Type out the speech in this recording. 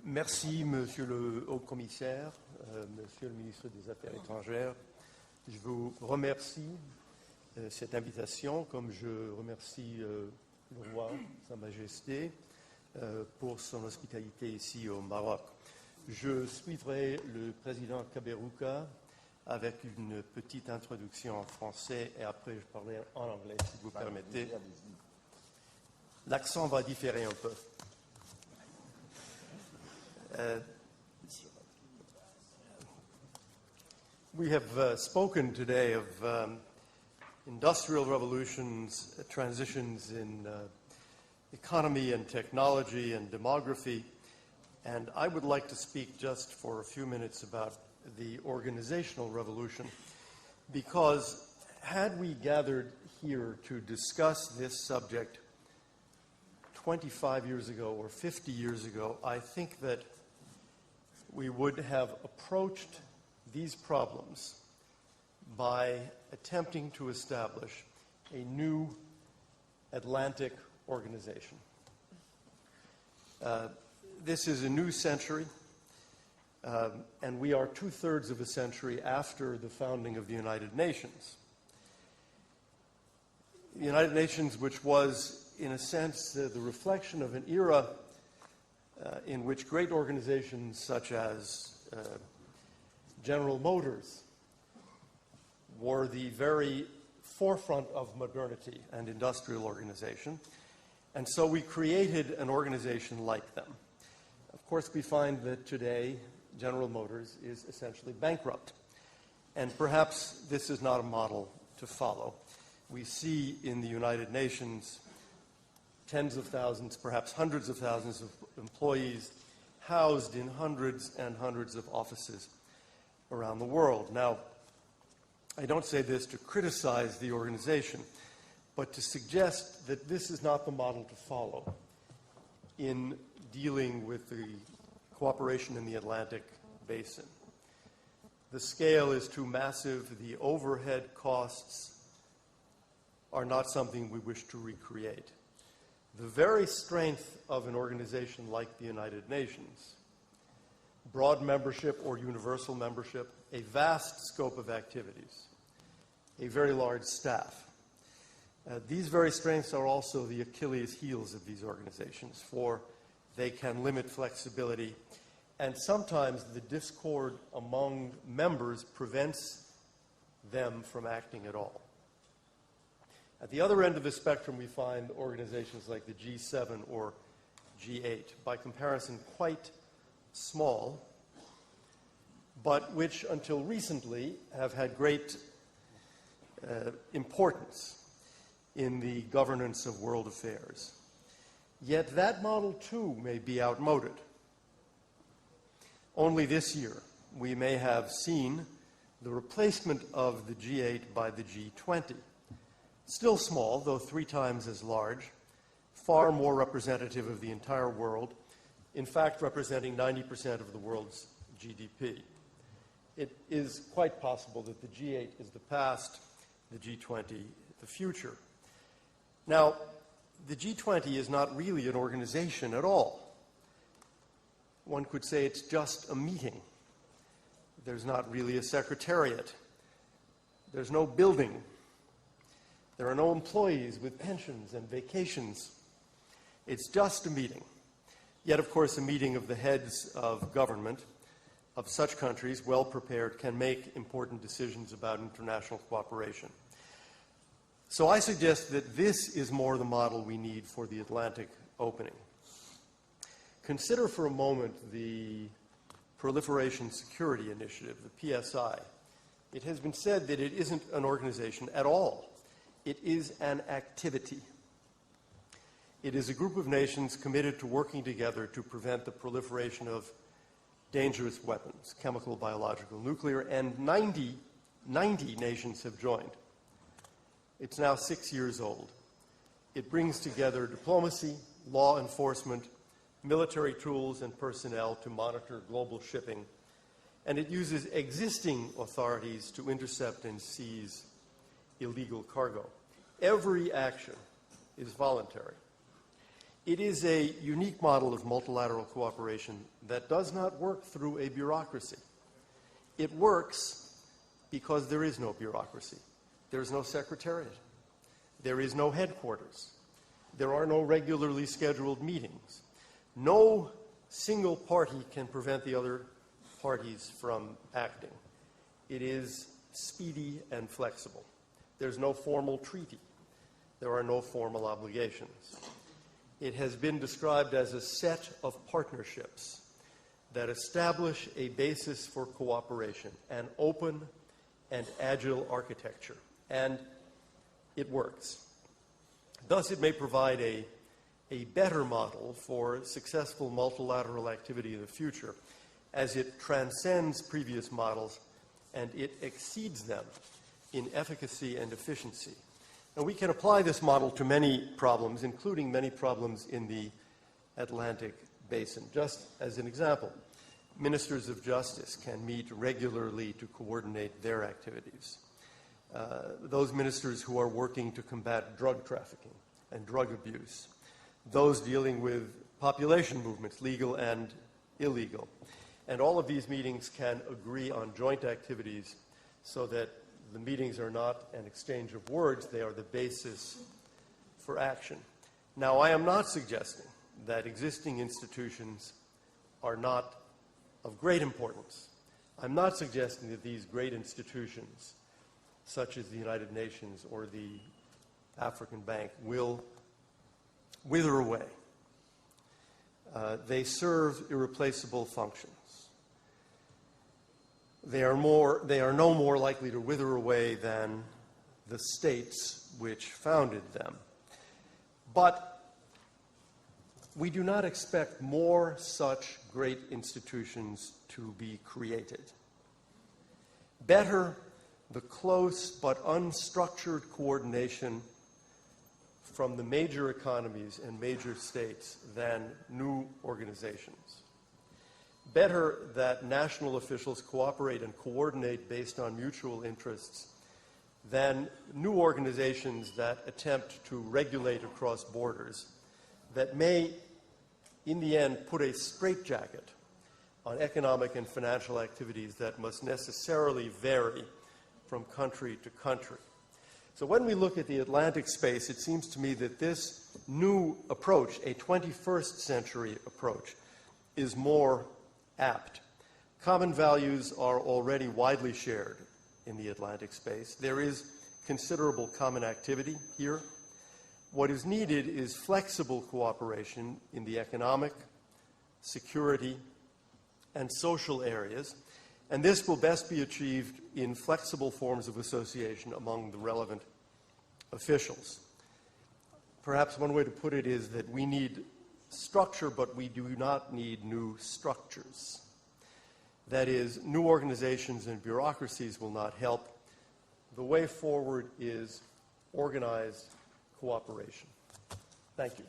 Merci, Monsieur le Haut-Commissaire, Monsieur le Ministre des Affaires étrangères. Je vous remercie de cette invitation, comme je remercie le roi, Sa Majesté, pour son hospitalité ici au Maroc. Je suivrai le président Kaberuka avec une petite introduction en français et après je parlerai en anglais, si vous permettez. L'accent va différer un peu. We have spoken today of industrial revolutions, transitions in economy and technology and demography, and I would like to speak just for a few minutes about the organizational revolution, because had we gathered here to discuss this subject 25 years ago or 50 years ago, I think that we would have approached these problems by attempting to establish a new Atlantic organization. This is a new century, and we are 2/3 of a century after the founding of the United Nations. The United Nations, which was, in a sense, the reflection of an era in which great organizations such as General Motors were the very forefront of modernity and industrial organization, and so we created an organization like them. Of course, we find that today General Motors is essentially bankrupt, and perhaps this is not a model to follow. We see in the United Nations tens of thousands, perhaps hundreds of thousands of employees housed in hundreds and hundreds of offices around the world. Now, I don't say this to criticize the organization, but to suggest that this is not the model to follow in dealing with the cooperation in the Atlantic Basin. The scale is too massive. The overhead costs are not something we wish to recreate. The very strength of an organization like the United Nations, broad membership or universal membership, a vast scope of activities, a very large staff. These very strengths are also the Achilles heels of these organizations, for they can limit flexibility, and sometimes the discord among members prevents them from acting at all. At the other end of the spectrum, we find organizations like the G7 or G8, by comparison quite small, but which until recently have had great importance in the governance of world affairs. Yet that model too may be outmoded. Only this year we may have seen the replacement of the G8 by the G20. Still small, though 3 times as large, far more representative of the entire world, in fact representing 90% of the world's GDP. It is quite possible that the G8 is the past, the G20 the future. Now, the G20 is not really an organization at all. One could say it's just a meeting. There's not really a secretariat. There's no building. There are no employees with pensions and vacations. It's just a meeting. Yet, of course, a meeting of the heads of government of such countries, well prepared, can make important decisions about international cooperation. So I suggest that this is more the model we need for the Atlantic opening. Consider for a moment the Proliferation Security Initiative, the PSI. It has been said that it isn't an organization at all. It is an activity. It is a group of nations committed to working together to prevent the proliferation of dangerous weapons, chemical, biological, nuclear, and 90 nations have joined. It's now 6 years old. It brings together diplomacy, law enforcement, military tools, and personnel to monitor global shipping, and it uses existing authorities to intercept and seize illegal cargo. Every action is voluntary. It is a unique model of multilateral cooperation that does not work through a bureaucracy. It works because there is no bureaucracy. There is no secretariat. There is no headquarters. There are no regularly scheduled meetings. No single party can prevent the other parties from acting. It is speedy and flexible. There's no formal treaty. There are no formal obligations. It has been described as a set of partnerships that establish a basis for cooperation, an open and agile architecture, and it works. Thus, it may provide a better model for successful multilateral activity in the future, as it transcends previous models and it exceeds them in efficacy and efficiency. And we can apply this model to many problems, including many problems in the Atlantic basin. Just as an example, ministers of justice can meet regularly to coordinate their activities. Those ministers who are working to combat drug trafficking and drug abuse, those dealing with population movements, legal and illegal. And all of these meetings can agree on joint activities so that the meetings are not an exchange of words, they are the basis for action. Now, I am not suggesting that existing institutions are not of great importance. I'm not suggesting that these great institutions, such as the United Nations or the African Bank, will wither away. They serve irreplaceable functions. They are no more likely to wither away than the states which founded them. But we do not expect more such great institutions to be created. Better the close but unstructured coordination from the major economies and major states than new organizations. Better that national officials cooperate and coordinate based on mutual interests than new organizations that attempt to regulate across borders that may, in the end, put a straitjacket on economic and financial activities that must necessarily vary from country to country. So when we look at the Atlantic space, it seems to me that this new approach, a 21st century approach, is more apt. Common values are already widely shared in the Atlantic space. There is considerable common activity here. What is needed is flexible cooperation in the economic, security, and social areas, and this will best be achieved in flexible forms of association among the relevant officials. Perhaps one way to put it is that we need structure, but we do not need new structures. That is, new organizations and bureaucracies will not help. The way forward is organized cooperation. Thank you.